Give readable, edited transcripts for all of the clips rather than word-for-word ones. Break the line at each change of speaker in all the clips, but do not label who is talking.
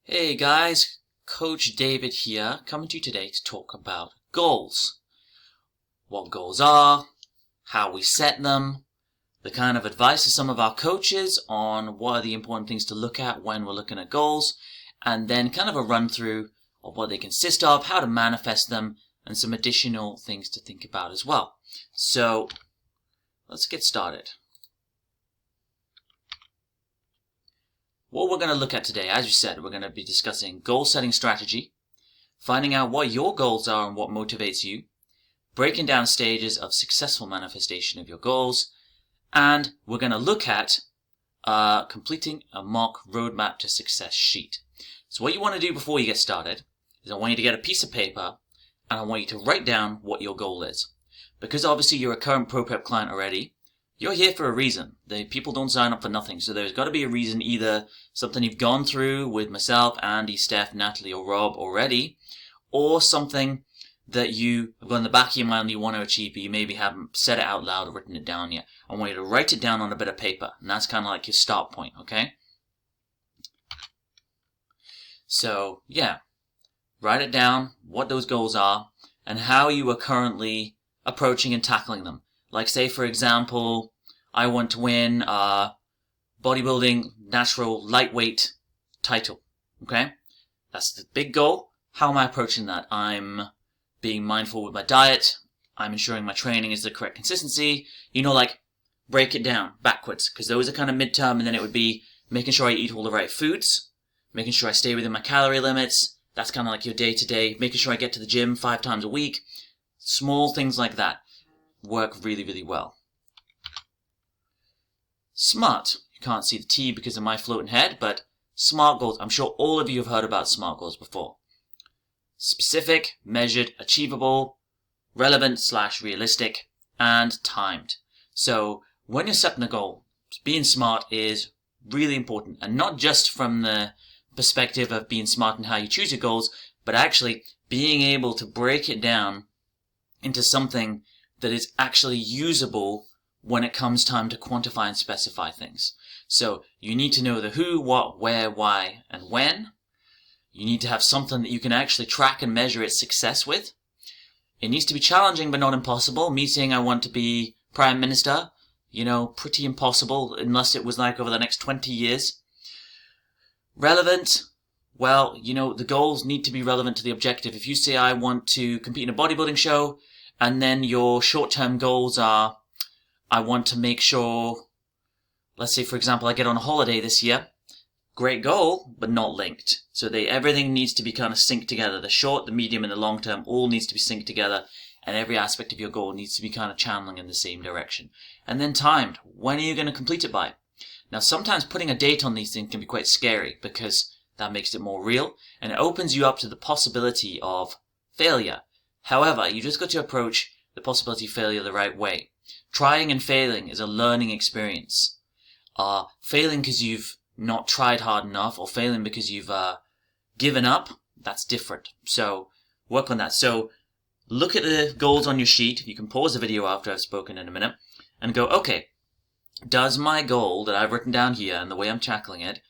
Hey guys, Coach David here, coming to you today to talk about goals. What goals are, how we set them, the kind of advice of some of our coaches on what are the important things to look at when we're looking at goals, and then kind of a run through of what they consist of, how to manifest them, and some additional things to think about as well. So, let's get started. What we're going to look at today, as you said, we're going to be discussing goal setting strategy, finding out what your goals are and what motivates you, breaking down stages of successful manifestation of your goals, and we're going to look at completing a mock roadmap to success sheet. So what you want to do before you get started is I want you to get a piece of paper and I want you to write down what your goal is. Because obviously you're a current ProPrep client already, you're here for a reason. People don't sign up for nothing, so there's got to be a reason, either something you've gone through with myself, Andy, Steph, Natalie, or Rob already, or something that you have got in the back of your mind you want to achieve, but you maybe haven't said it out loud or written it down yet. I want you to write it down on a bit of paper, and that's kind of like your start point, okay? So, yeah, write it down, what those goals are, and how you are currently approaching and tackling them. Like, say, for example, I want to win a bodybuilding natural lightweight title, okay? That's the big goal. How am I approaching that? I'm being mindful with my diet. I'm ensuring my training is the correct consistency. Like, break it down backwards, because those are kind of midterm, and then it would be making sure I eat all the right foods, making sure I stay within my calorie limits. That's kind of like your day-to-day, making sure I get to the gym 5 times a week. Small things like that work really, really well. SMART. You can't see the T because of my floating head, but SMART goals. I'm sure all of you have heard about SMART goals before. Specific, measured, achievable, relevant/realistic, and timed. So when you're setting a goal, being smart is really important, and not just from the perspective of being smart in how you choose your goals, but actually being able to break it down into something that is actually usable when it comes time to quantify and specify things. So you need to know the who, what, where, why, and when. You need to have something that you can actually track and measure its success with. It needs to be challenging but not impossible. Me saying I want to be Prime Minister, pretty impossible unless it was like over the next 20 years. Relevant. Well, the goals need to be relevant to the objective. If you say I want to compete in a bodybuilding show, and then your short-term goals are, I want to make sure, let's say, for example, I get on a holiday this year. Great goal, but not linked. So everything needs to be kind of synced together. The short, the medium, and the long term all needs to be synced together, and every aspect of your goal needs to be kind of channeling in the same direction. And then timed. When are you going to complete it by? Now, sometimes putting a date on these things can be quite scary because that makes it more real, and it opens you up to the possibility of failure. However, you just got to approach the possibility of failure the right way. Trying and failing is a learning experience. Failing because you've not tried hard enough, or failing because you've given up, that's different. So work on that. So look at the goals on your sheet. You can pause the video after I've spoken in a minute and go, okay, does my goal that I've written down here and the way I'm tackling it,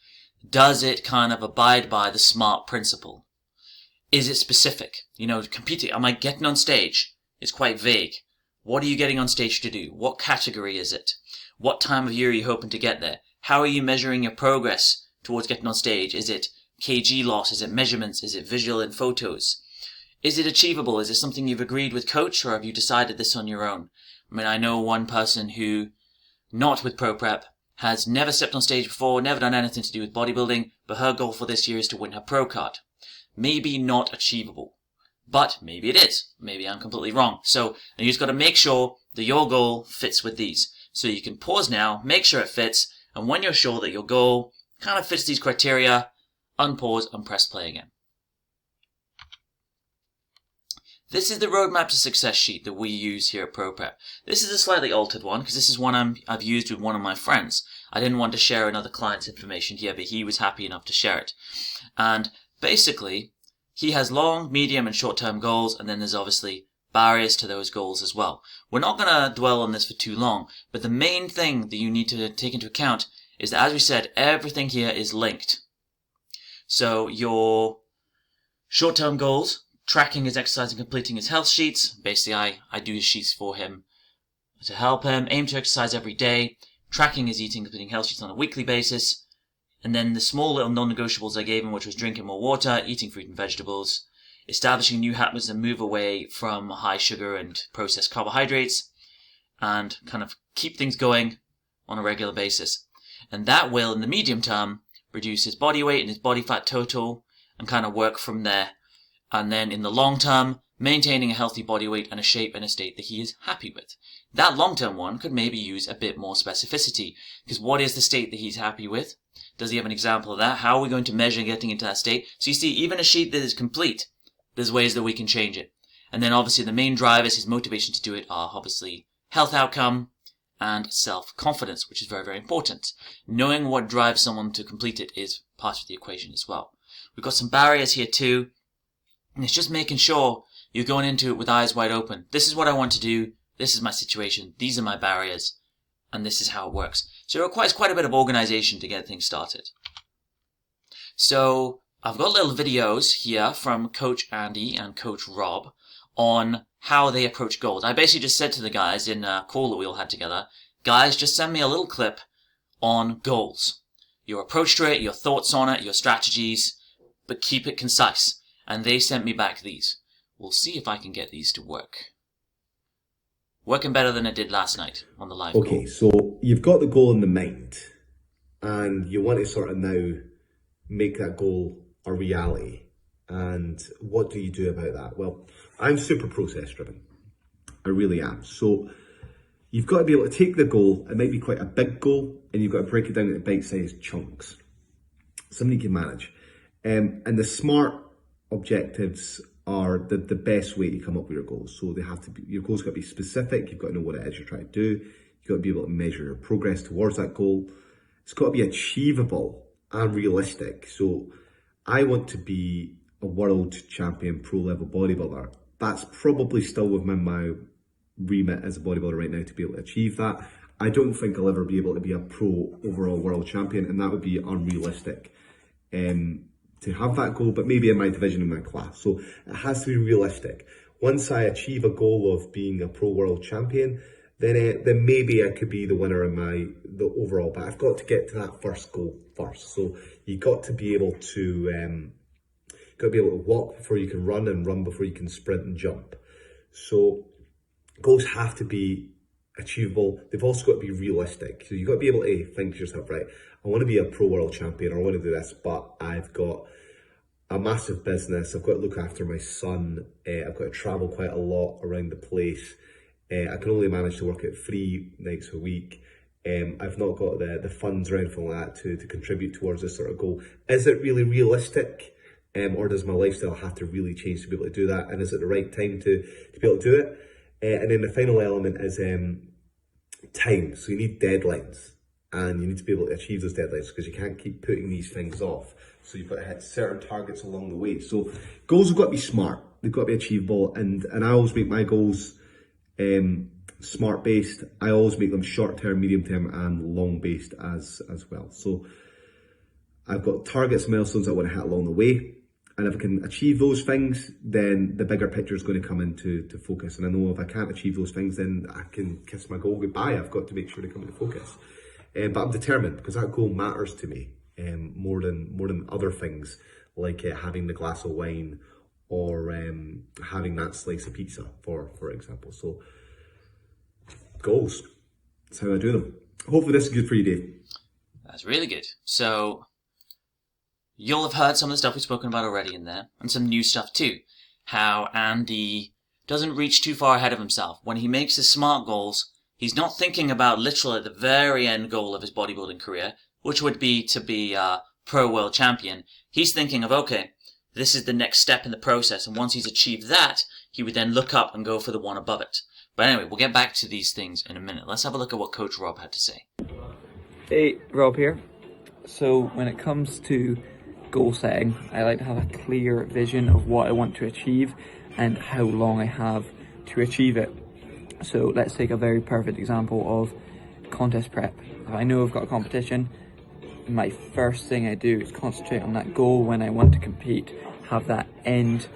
does it kind of abide by the SMART principle? Is it specific? Competing, am I getting on stage? It's quite vague. What are you getting on stage to do? What category is it? What time of year are you hoping to get there? How are you measuring your progress towards getting on stage? Is it kg loss? Is it measurements? Is it visual and photos? Is it achievable? Is it something you've agreed with coach, or have you decided this on your own? I know one person who, not with ProPrep, has never stepped on stage before, never done anything to do with bodybuilding, but her goal for this year is to win her pro card. Maybe not achievable, but maybe it is. Maybe I'm completely wrong. So you just got to make sure that your goal fits with these. So you can pause now, make sure it fits, and when you're sure that your goal kind of fits these criteria, unpause and press play again. This is the roadmap to success sheet that we use here at ProPrep. This is a slightly altered one because this is one I've used with one of my friends. I didn't want to share another client's information here, but he was happy enough to share it. And basically, he has long, medium, and short-term goals, and then there's obviously barriers to those goals as well. We're not going to dwell on this for too long, but the main thing that you need to take into account is that, as we said, everything here is linked. So your short-term goals, tracking his exercise and completing his health sheets. Basically, I do his sheets for him to help him. Aim to exercise every day, tracking his eating, completing health sheets on a weekly basis. And then the small little non-negotiables I gave him, which was drinking more water, eating fruit and vegetables, establishing new habits and move away from high sugar and processed carbohydrates, and kind of keep things going on a regular basis. And that will, in the medium term, reduce his body weight and his body fat total and kind of work from there. And then in the long term, maintaining a healthy body weight and a shape and a state that he is happy with. That long-term one could maybe use a bit more specificity, because what is the state that he's happy with? Does he have an example of that? How are we going to measure getting into that state? So you see, even a sheet that is complete, there's ways that we can change it. And then obviously the main drivers, his motivation to do it, are obviously health outcome and self-confidence, which is very, very important. Knowing what drives someone to complete it is part of the equation as well. We've got some barriers here too, and it's just making sure you're going into it with eyes wide open. This is what I want to do. This is my situation. These are my barriers. And this is how it works. So it requires quite a bit of organization to get things started. So I've got little videos here from Coach Andy and Coach Rob on how they approach goals. I basically just said to the guys in a call that we all had together, guys, just send me a little clip on goals. Your approach to it, your thoughts on it, your strategies, but keep it concise. And they sent me back these. We'll see if I can get these to work. Working better than it did last night on the live
Okay,
call.
so you've got the goal in the mind and you want to sort of now make that goal a reality. And what do you do about that? Well, I'm super process driven. I really am. So you've got to be able to take the goal. It might be quite a big goal and you've got to break it down into bite-sized chunks. Something you can manage. And the SMART objectives are the best way to come up with your goals. So they have to be, your goals got to be specific. You've got to know what it is you're trying to do. You've got to be able to measure your progress towards that goal. It's got to be achievable and realistic. So I want to be a world champion pro level bodybuilder. That's probably still within my remit as a bodybuilder right now to be able to achieve that. I don't think I'll ever be able to be a pro overall world champion, and that would be unrealistic. To have that goal, but maybe in my division, in my class. So it has to be realistic. Once I achieve a goal of being a pro world champion, then maybe I could be the winner in the overall. But I've got to get to that first goal first. So you got to be able to walk before you can run, and run before you can sprint and jump. So goals have to be achievable. They've also got to be realistic. So you've got to be able to think to yourself, right, I want to be a pro world champion, or I want to do this, but I've got a massive business. I've got to look after my son. I've got to travel quite a lot around the place. I can only manage to work at 3 nights a week. I've not got the funds or anything like that to contribute towards this sort of goal. Is it really realistic? Or does my lifestyle have to really change to be able to do that? And is it the right time to be able to do it? And then the final element is time. So you need deadlines, and you need to be able to achieve those deadlines, because you can't keep putting these things off. So you've got to hit certain targets along the way. So goals have got to be smart. They've got to be achievable. And I always make my goals smart based. I always make them short term, medium term, and long based as well. So I've got targets, milestones I want to hit along the way. And if I can achieve those things, then the bigger picture is going to come into focus. And I know if I can't achieve those things, then I can kiss my goal goodbye. I've got to make sure they come into focus. But I'm determined, because that goal matters to me more than other things, like having the glass of wine, or having that slice of pizza, for example. So goals, that's how I do them. Hopefully this is good for you, Dave.
That's really good. So you'll have heard some of the stuff we've spoken about already in there, and some new stuff too. How Andy doesn't reach too far ahead of himself. When he makes his SMART goals, he's not thinking about literally the very end goal of his bodybuilding career, which would be to be a pro world champion. He's thinking of, okay, this is the next step in the process, and once he's achieved that, he would then look up and go for the one above it. But anyway, we'll get back to these things in a minute. Let's have a look at what Coach Rob had to say.
Hey, Rob here. So when it comes to goal setting, I like to have a clear vision of what I want to achieve and how long I have to achieve it. So let's take a very perfect example of contest prep. If I know I've got a competition, my first thing I do is concentrate on that goal when I want to compete. Have that end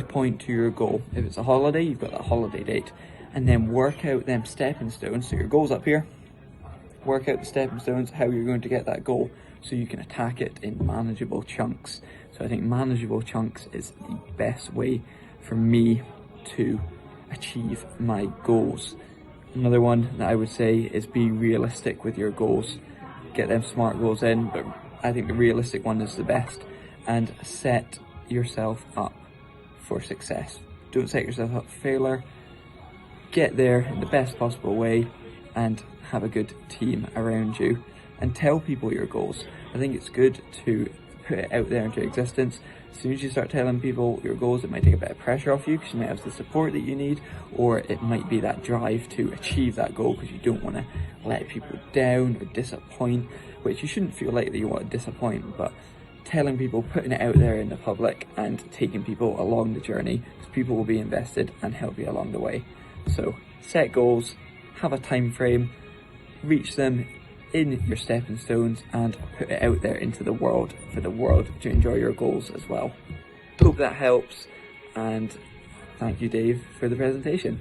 point to your goal. If it's a holiday, you've got that holiday date. And then work out them stepping stones. So your goal's up here. Work out the stepping stones, how you're going to get that goal, so you can attack it in manageable chunks. So I think manageable chunks is the best way for me to achieve my goals. Another one that I would say is be realistic with your goals. Get them SMART goals in, but I think the realistic one is the best. And set yourself up for success. Don't set yourself up for failure. Get there in the best possible way and have a good team around you. And tell people your goals. I think it's good to put it out there into existence. As soon as you start telling people your goals, it might take a bit of pressure off you because you might have the support that you need, or it might be that drive to achieve that goal because you don't want to let people down or disappoint, which you shouldn't feel like that you want to disappoint, but telling people, putting it out there in the public and taking people along the journey, because people will be invested and help you along the way. So set goals, have a time frame, reach them in your stepping stones, and put it out there into the world for the world to enjoy your goals as well. Hope that helps, and thank you, Dave, for the presentation.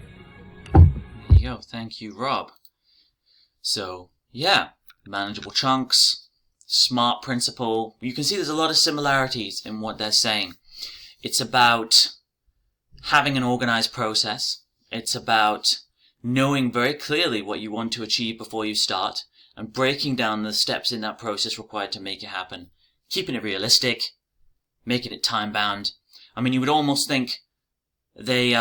There you go. Thank you, Rob. So, yeah, manageable chunks, SMART principle. You can see there's a lot of similarities in what they're saying. It's about having an organized process. It's about knowing very clearly what you want to achieve before you start, and breaking down the steps in that process required to make it happen. Keeping it realistic, making it time-bound. I mean, you would almost think they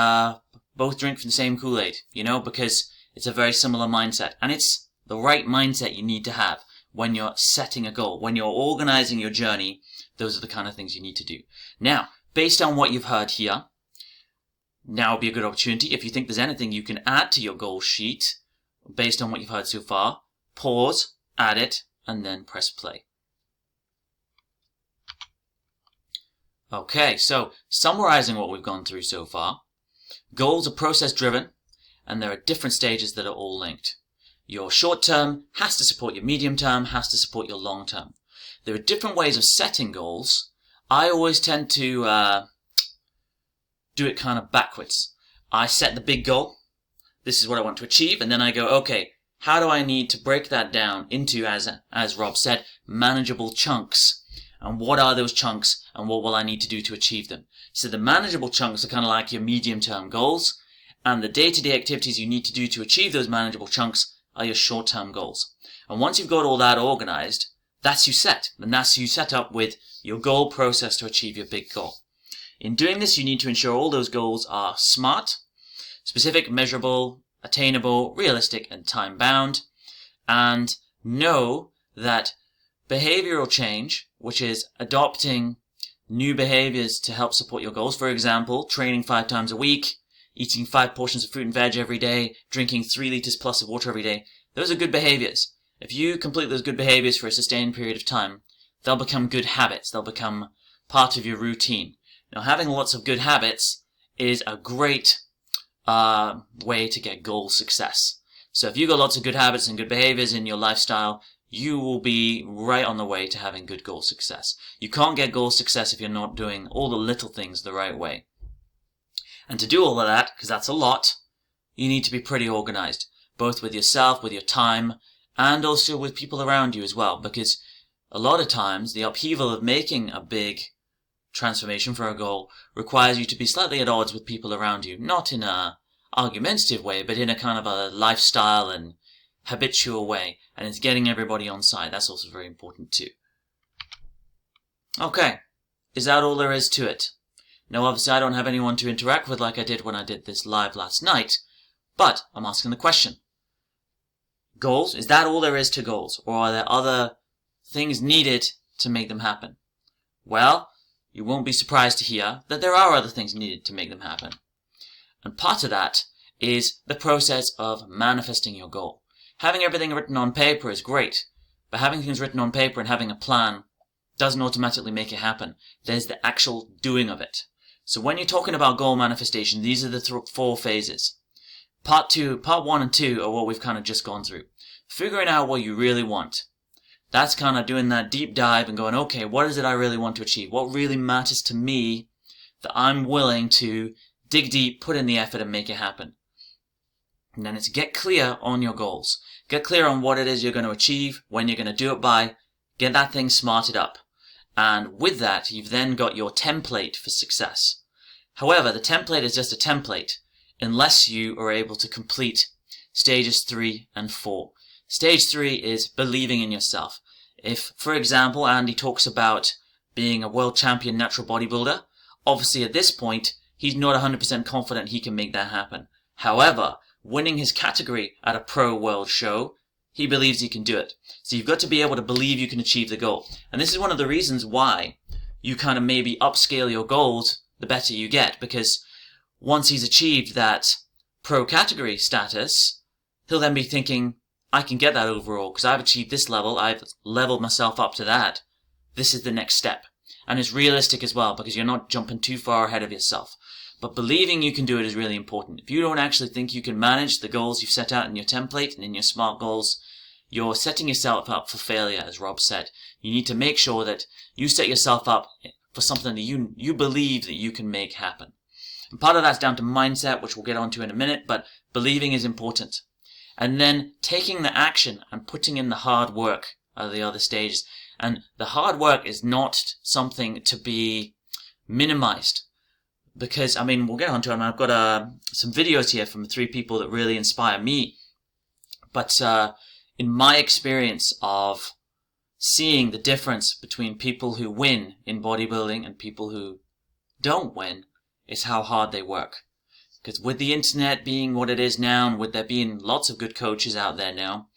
both drink from the same Kool-Aid, you know, because it's a very similar mindset. And it's the right mindset you need to have when you're setting a goal. When you're organizing your journey, those are the kind of things you need to do. Now, based on what you've heard here, now would be a good opportunity. If you think there's anything you can add to your goal sheet based on what you've heard so far, pause, add it, and then press play. Okay, so summarizing what we've gone through so far, goals are process-driven, and there are different stages that are all linked. Your short term has to support your medium term, has to support your long term. There are different ways of setting goals. I always tend to do it kind of backwards. I set the big goal. This is what I want to achieve, and then I go, okay, how do I need to break that down into, as Rob said, manageable chunks? And what are those chunks, and what will I need to do to achieve them? So the manageable chunks are kind of like your medium-term goals, and the day-to-day activities you need to do to achieve those manageable chunks are your short-term goals. And once you've got all that organized, that's you set. And that's you set up with your goal process to achieve your big goal. In doing this, you need to ensure all those goals are SMART, specific, measurable, attainable, realistic, and time-bound, and know that behavioral change, which is adopting new behaviors to help support your goals, for example, training 5 times a week, eating 5 portions of fruit and veg every day, drinking 3 liters plus of water every day, those are good behaviors. If you complete those good behaviors for a sustained period of time, they'll become good habits. They'll become part of your routine. Now, having lots of good habits is a great way to get goal success. So if you've got lots of good habits and good behaviors in your lifestyle, you will be right on the way to having good goal success. You can't get goal success if you're not doing all the little things the right way. And to do all of that, because that's a lot, you need to be pretty organized, both with yourself, with your time, and also with people around you as well, because a lot of times the upheaval of making a big transformation for a goal requires you to be slightly at odds with people around you, not in a argumentative way, but in a kind of a lifestyle and habitual way, and it's getting everybody on side. That's also very important too. Okay, is that all there is to it? Now obviously I don't have anyone to interact with like I did when I did this live last night, but I'm asking the question. Goals, is that all there is to goals, or are there other things needed to make them happen? Well, you won't be surprised to hear that there are other things needed to make them happen. And part of that is the process of manifesting your goal. Having everything written on paper is great, but having things written on paper and having a plan doesn't automatically make it happen. There's the actual doing of it. So when you're talking about goal manifestation, these are the 4 phases. Part 1 and 2 are what we've kind of just gone through. Figuring out what you really want. That's kind of doing that deep dive and going, okay, what is it I really want to achieve? What really matters to me that I'm willing to dig deep, put in the effort, and make it happen? And then it's get clear on your goals. Get clear on what it is you're going to achieve, when you're going to do it by. Get that thing smarted up. And with that, you've then got your template for success. However, the template is just a template unless you are able to complete stages 3 and 4. Stage 3 is believing in yourself. If, for example, Andy talks about being a world champion natural bodybuilder, obviously at this point, he's not 100% confident he can make that happen. However, winning his category at a pro world show, he believes he can do it. So you've got to be able to believe you can achieve the goal. And this is one of the reasons why you kind of maybe upscale your goals the better you get, because once he's achieved that pro category status, he'll then be thinking, I can get that overall because I've achieved this level, I've leveled myself up to that. This is the next step. And it's realistic as well because you're not jumping too far ahead of yourself. But believing you can do it is really important. If you don't actually think you can manage the goals you've set out in your template and in your SMART goals, you're setting yourself up for failure, as Rob said. You need to make sure that you set yourself up for something that you believe that you can make happen. And part of that's down to mindset, which we'll get onto in a minute, but believing is important. And then taking the action and putting in the hard work are the other stages. And the hard work is not something to be minimized. Because, I mean, we'll get onto it. And I've got some videos here from 3 people that really inspire me. But in my experience of seeing the difference between people who win in bodybuilding and people who don't win is how hard they work. Because with the internet being what it is now, and with there being lots of good coaches out there now,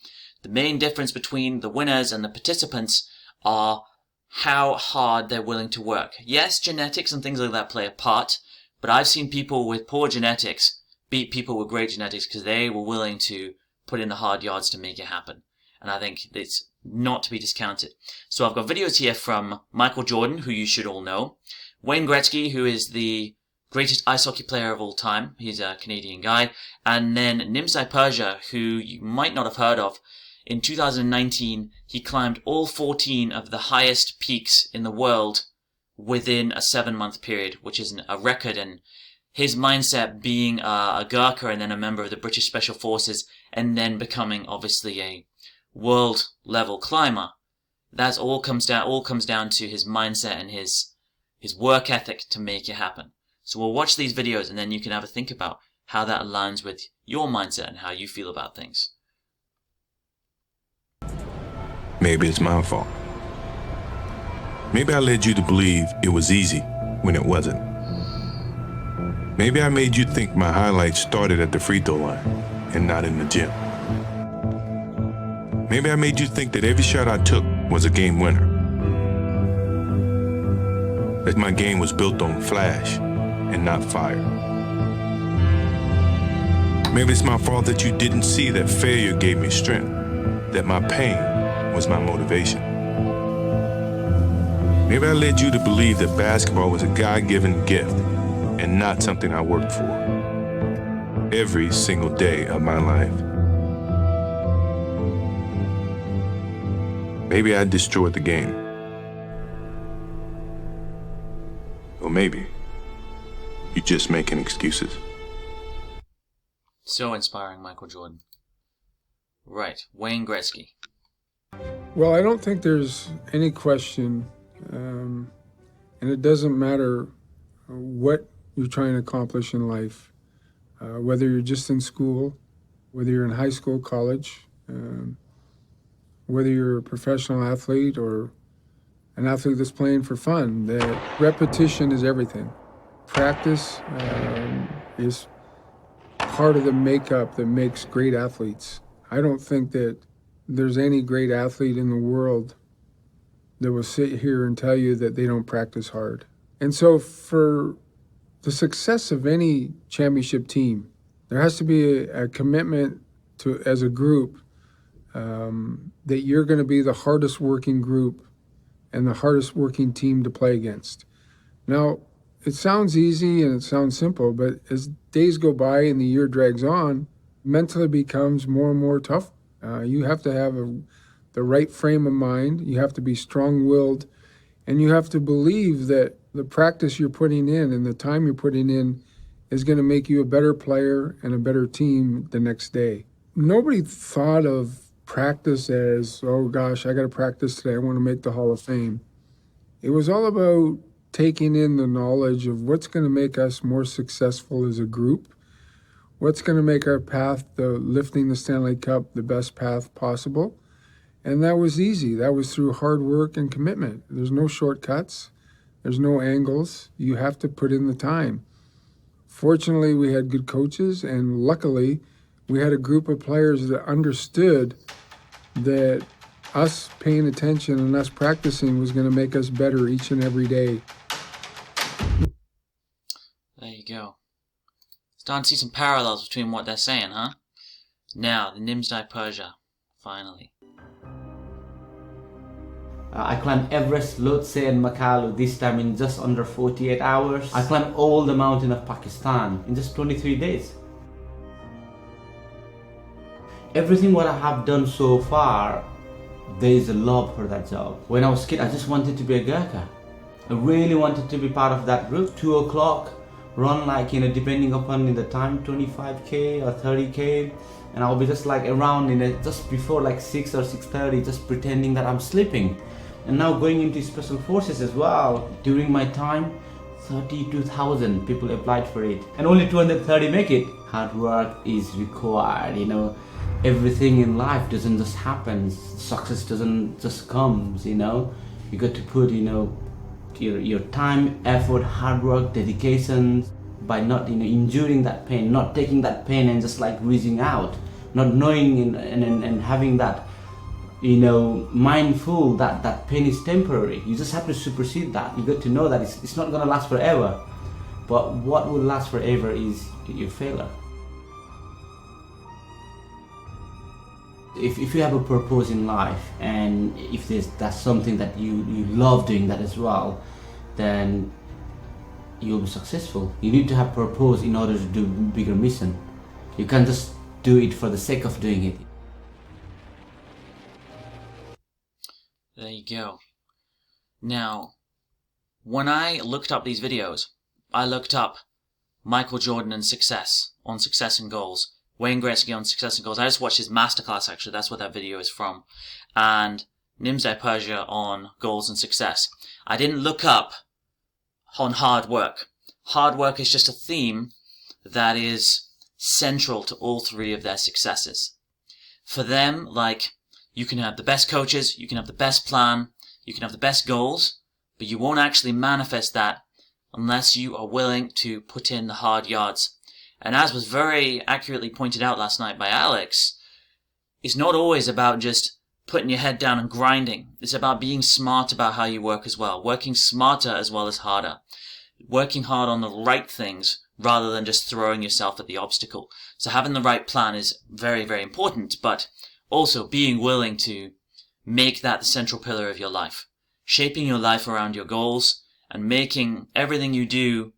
the main difference between the winners and the participants are how hard they're willing to work. Yes, genetics and things like that play a part, but I've seen people with poor genetics beat people with great genetics because they were willing to put in the hard yards to make it happen. And I think it's not to be discounted. So I've got videos here from Michael Jordan, who you should all know, Wayne Gretzky, who is the greatest ice hockey player of all time. He's a Canadian guy. And then Nimzai Persia, who you might not have heard of. In 2019, he climbed all 14 of the highest peaks in the world within a 7-month period, which is a record. And his mindset being a Gurkha and then a member of the British Special Forces and then becoming obviously a world level climber. That all comes down to his mindset and his work ethic to make it happen. So we'll watch these videos and then you can have a think about how that aligns with your mindset and how you feel about things.
Maybe it's my fault. Maybe I led you to believe it was easy when it wasn't. Maybe I made you think my highlights started at the free throw line and not in the gym. Maybe I made you think that every shot I took was a game winner. That my game was built on flash and not fire. Maybe it's my fault that you didn't see that failure gave me strength, that my pain was my motivation. Maybe I led you to believe that basketball was a God-given gift and not something I worked for every single day of my life. Maybe I destroyed the game. Or maybe you're just making excuses.
So inspiring, Michael Jordan. Right, Wayne Gretzky.
Well, I don't think there's any question, and it doesn't matter what you're trying to accomplish in life, whether you're just in school, whether you're in high school, college, whether you're a professional athlete or an athlete that's playing for fun, that repetition is everything. Practice is part of the makeup that makes great athletes. I don't think that there's any great athlete in the world that will sit here and tell you that they don't practice hard. And so for the success of any championship team, there has to be a commitment to, as a group, that you're going to be the hardest working group and the hardest working team to play against. Now, it sounds easy and it sounds simple, but as days go by and the year drags on, mentally becomes more and more tough. You have to have the right frame of mind. You have to be strong-willed, and you have to believe that the practice you're putting in and the time you're putting in is going to make you a better player and a better team the next day. Nobody thought of practice as, oh gosh, I got to practice today, I want to make the Hall of Fame. It was all about taking in the knowledge of what's going to make us more successful as a group, what's going to make our path to lifting the Stanley Cup the best path possible. And that was easy. That was through hard work and commitment. There's no shortcuts. There's no angles. You have to put in the time. Fortunately, we had good coaches, and luckily, we had a group of players that understood that us paying attention and us practicing was going to make us better each and every day.
There you go. Starting to see some parallels between what they're saying, huh? Now, the Nimsdai Persia, finally.
I climbed Everest, Lhotse and Makalu, this time in just under 48 hours. I climbed all the mountains of Pakistan in just 23 days. Everything what I have done so far, there is a love for that job. When I was a kid, I just wanted to be a Gurkha. I really wanted to be part of that group. 2 o'clock, run like, depending upon the time, 25k or 30k. And I'll be just like around just before like 6 or 6:30, just pretending that I'm sleeping. And now going into special forces as well. During my time, 32,000 people applied for it, and only 230 make it. Hard work is required, Everything in life doesn't just happen. Success doesn't just come, You got to put, your time, effort, hard work, dedication, by not, enduring that pain, not taking that pain and just like reaching out, not knowing and having that, mindful that pain is temporary. You just have to supersede that. You got to know that it's not gonna last forever. But what will last forever is your failure. If you have a purpose in life, and if that's something that you love doing that as well, then you'll be successful. You need to have purpose in order to do bigger mission. You can't just do it for the sake of doing it.
There you go. Now, when I looked up these videos, I looked up Michael Jordan and Success, on Success and Goals. Wayne Gretzky on Success and Goals. I just watched his masterclass, actually. That's what that video is from. And Nimsdai Persia on Goals and Success. I didn't look up on hard work. Hard work is just a theme that is central to all three of their successes. For them, you can have the best coaches, you can have the best plan, you can have the best goals, but you won't actually manifest that unless you are willing to put in the hard yards. And as was very accurately pointed out last night by Alex, it's not always about just putting your head down and grinding. It's about being smart about how you work as well. Working smarter as well as harder. Working hard on the right things rather than just throwing yourself at the obstacle. So having the right plan is very, very important, but also being willing to make that the central pillar of your life. Shaping your life around your goals and making everything you do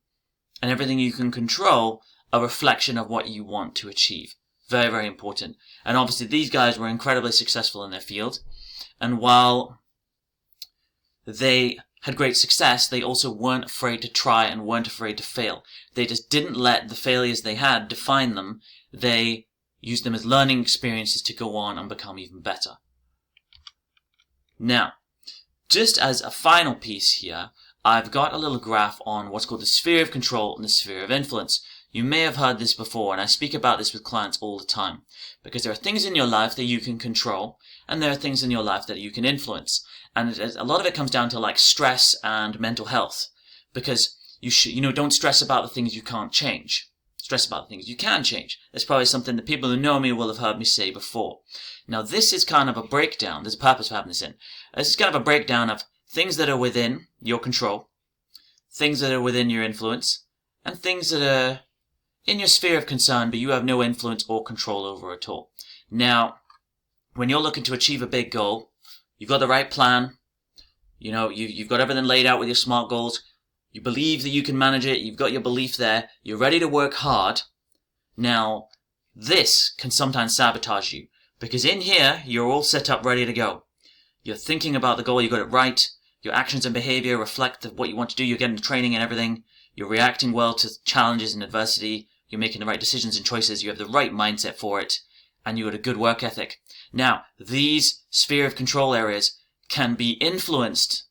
and everything you can control a reflection of what you want to achieve. Very, very important. And obviously these guys were incredibly successful in their field. And while they had great success, they also weren't afraid to try and weren't afraid to fail. They just didn't let the failures they had define them. They used them as learning experiences to go on and become even better. Now, just as a final piece here, I've got a little graph on what's called the sphere of control and the sphere of influence. You may have heard this before, and I speak about this with clients all the time, because there are things in your life that you can control, and there are things in your life that you can influence. And a lot of it comes down to stress and mental health, because don't stress about the things you can't change. Stress about the things you can change. That's probably something that people who know me will have heard me say before. Now, this is kind of a breakdown. There's a purpose for having this in. This is kind of a breakdown of things that are within your control, things that are within your influence, and things that are in your sphere of concern, but you have no influence or control over at all. Now, when you're looking to achieve a big goal, you've got the right plan. You've got everything laid out with your SMART goals. You believe that you can manage it. You've got your belief there. You're ready to work hard. Now, this can sometimes sabotage you, Because in here, you're all set up ready to go. You're thinking about the goal, you got it right. Your actions and behavior reflect what you want to do. You're getting the training and everything. You're reacting well to challenges and adversity. You're making the right decisions and choices. You have the right mindset for it. And you got a good work ethic. Now, these sphere of control areas can be influenced.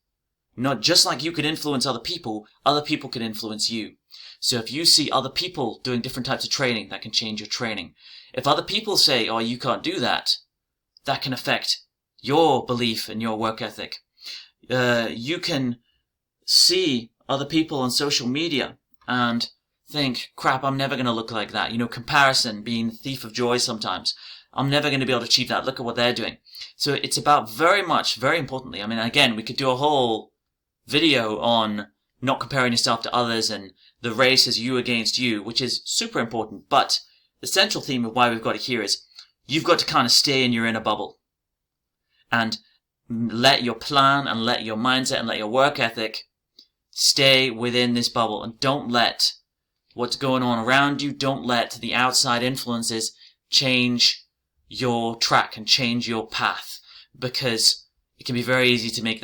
Not just like you could influence other people can influence you. So if you see other people doing different types of training, that can change your training. If other people say, oh, you can't do that, that can affect your belief and your work ethic. You can see other people on social media and think, crap, I'm never going to look like that. Comparison being the thief of joy sometimes. I'm never going to be able to achieve that. Look at what they're doing. So it's about very importantly, again, we could do a whole video on not comparing yourself to others and the race is you against you, which is super important. But the central theme of why we've got it here is you've got to kind of stay in your inner bubble and let your plan and let your mindset and let your work ethic stay within this bubble, and don't let what's going on around you, don't let the outside influences change your track and change your path, because it can be very easy to let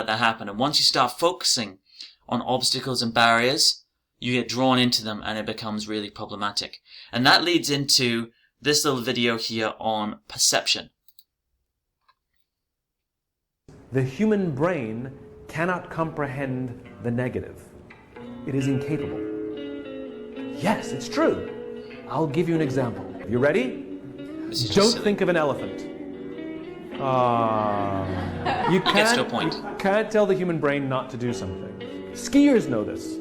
that happen. And once you start focusing on obstacles and barriers, you get drawn into them and it becomes really problematic. And that leads into this little video here on perception.
The human brain cannot comprehend the negative. It is incapable. Yes, it's true. I'll give you an example. You ready? Don't think of an elephant. You
gets to a point.
You can't tell the human brain not to do something. Skiers know this.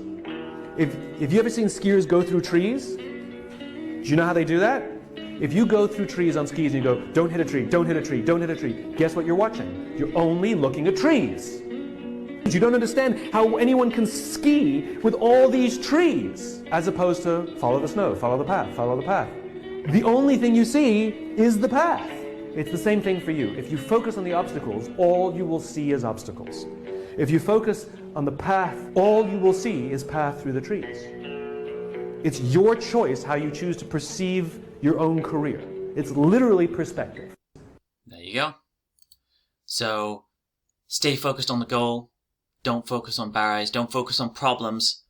If you ever seen skiers go through trees, do you know how they do that? If you go through trees on skis and you go, don't hit a tree, don't hit a tree, don't hit a tree, guess what you're watching? You're only looking at trees. You don't understand how anyone can ski with all these trees, as opposed to follow the snow, follow the path, follow the path. The only thing you see is the path. It's the same thing for you. If you focus on the obstacles, all you will see is obstacles. If you focus on the path, all you will see is path through the trees. It's your choice how you choose to perceive your own career. It's literally perspective.
There you go. So, stay focused on the goal. Don't focus on barriers. Don't focus on problems.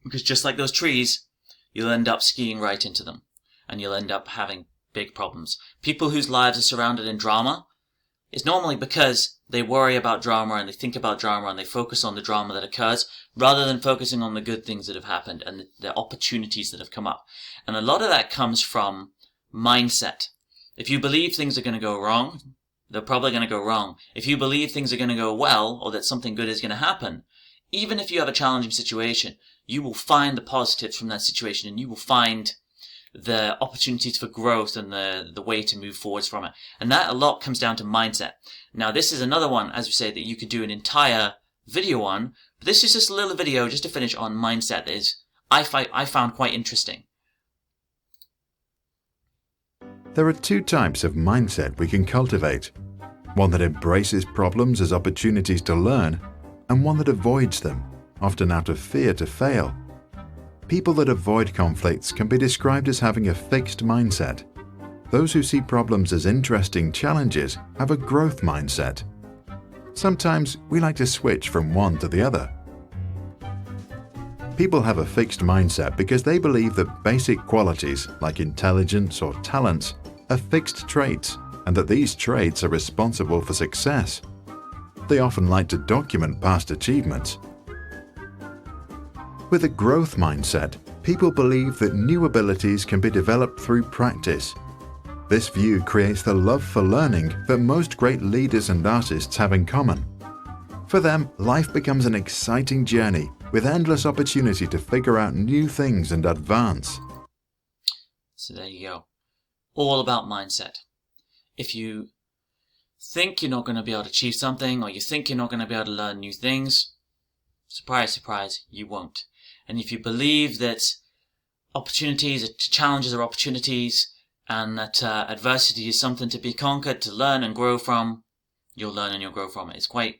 Because just like those trees, you'll end up skiing right into them. And you'll end up having big problems. People whose lives are surrounded in drama, it's normally because they worry about drama and they think about drama and they focus on the drama that occurs rather than focusing on the good things that have happened and the opportunities that have come up. And a lot of that comes from mindset. If you believe things are going to go wrong, they're probably going to go wrong. If you believe things are going to go well or that something good is going to happen, even if you have a challenging situation, you will find the positives from that situation and you will find the opportunities for growth and the way to move forwards from it. And that a lot comes down to mindset. Now this is another one, as we say, that you could do an entire video on, but this is just a little video just to finish on mindset that is, I found quite interesting.
There are two types of mindset we can cultivate. One that embraces problems as opportunities to learn, and one that avoids them, often out of fear to fail. People that avoid conflicts can be described as having a fixed mindset. Those who see problems as interesting challenges have a growth mindset. Sometimes we like to switch from one to the other. People have a fixed mindset because they believe that basic qualities like intelligence or talents are fixed traits and that these traits are responsible for success. They often like to document past achievements. With a growth mindset, people believe that new abilities can be developed through practice. This view creates the love for learning that most great leaders and artists have in common. For them, life becomes an exciting journey with endless opportunity to figure out new things and advance.
So there you go. All about mindset. If you think you're not going to be able to achieve something, or you think you're not going to be able to learn new things, surprise, surprise, you won't. And if you believe that challenges are opportunities, and that adversity is something to be conquered, to learn and grow from, you'll learn and you'll grow from it. It's quite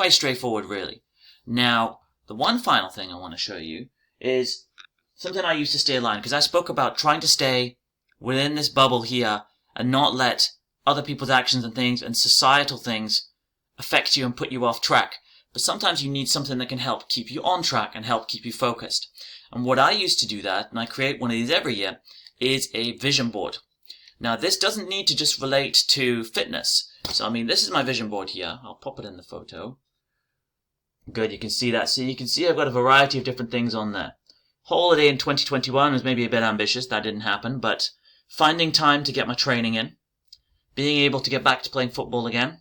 straightforward, really. Now, the one final thing I want to show you is something I used to stay aligned, because I spoke about trying to stay within this bubble here and not let other people's actions and things and societal things affect you and put you off track. But sometimes you need something that can help keep you on track and help keep you focused. And what I used to do that, and I create one of these every year, is a vision board. Now this doesn't need to just relate to fitness. So I mean, this is my vision board here. I'll pop it in the photo. Good, you can see that. So you can see I've got a variety of different things on there. Holiday in 2021 was maybe a bit ambitious. That didn't happen. But finding time to get my training in. Being able to get back to playing football again.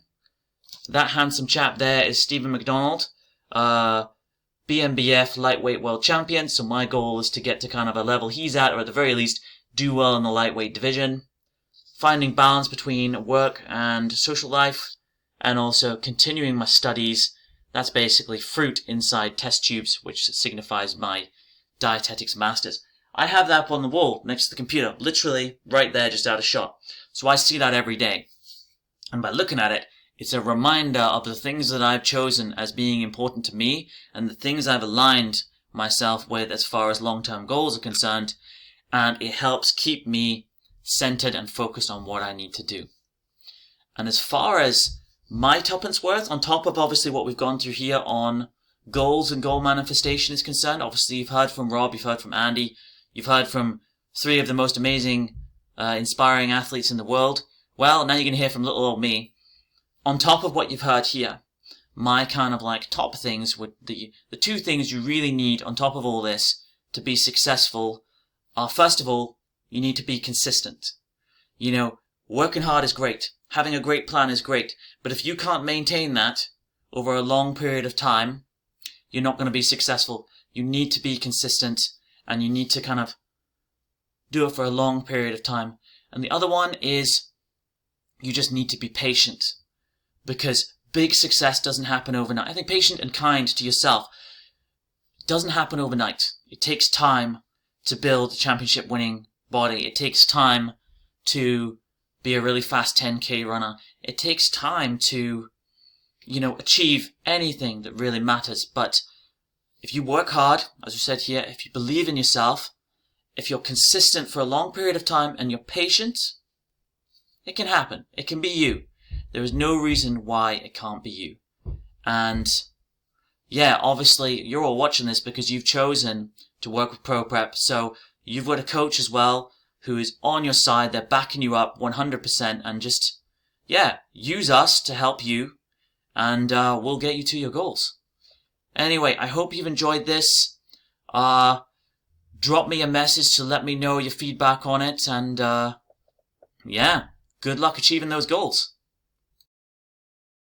That handsome chap there is Stephen McDonald. BMBF lightweight world champion. So my goal is to get to kind of a level he's at, or at the very least, do well in the lightweight division. Finding balance between work and social life. And also continuing my studies. That's basically fruit inside test tubes, which signifies my dietetics masters. I have that up on the wall next to the computer, literally right there, just out of shot. So I see that every day. And by looking at it, it's a reminder of the things that I've chosen as being important to me and the things I've aligned myself with as far as long-term goals are concerned. And it helps keep me centered and focused on what I need to do. And as far as my tuppence worth, on top of obviously what we've gone through here on goals and goal manifestation is concerned, obviously you've heard from Rob, you've heard from Andy, you've heard from 3 of the most amazing, inspiring athletes in the world. Well, now you're going to hear from little old me. On top of what you've heard here, my kind of like top things would the 2 things you really need on top of all this to be successful are, first of all, you need to be consistent. You know, working hard is great. Having a great plan is great. But if you can't maintain that over a long period of time, you're not going to be successful. You need to be consistent and you need to kind of do it for a long period of time. And the other one is you just need to be patient, because big success doesn't happen overnight. I think patient and kind to yourself doesn't happen overnight. It takes time to build a championship winning body. It takes time to be a really fast 10K runner. It takes time to, you know, achieve anything that really matters. But if you work hard, as we said here, if you believe in yourself, if you're consistent for a long period of time and you're patient, it can happen. It can be you. There is no reason why it can't be you. And yeah, obviously you're all watching this because you've chosen to work with ProPrep. So you've got a coach as well who is on your side. They're backing you up 100%, and just, yeah, use us to help you, and we'll get you to your goals. Anyway, I hope you've enjoyed this. Drop me a message to let me know your feedback on it, and yeah, good luck achieving those goals.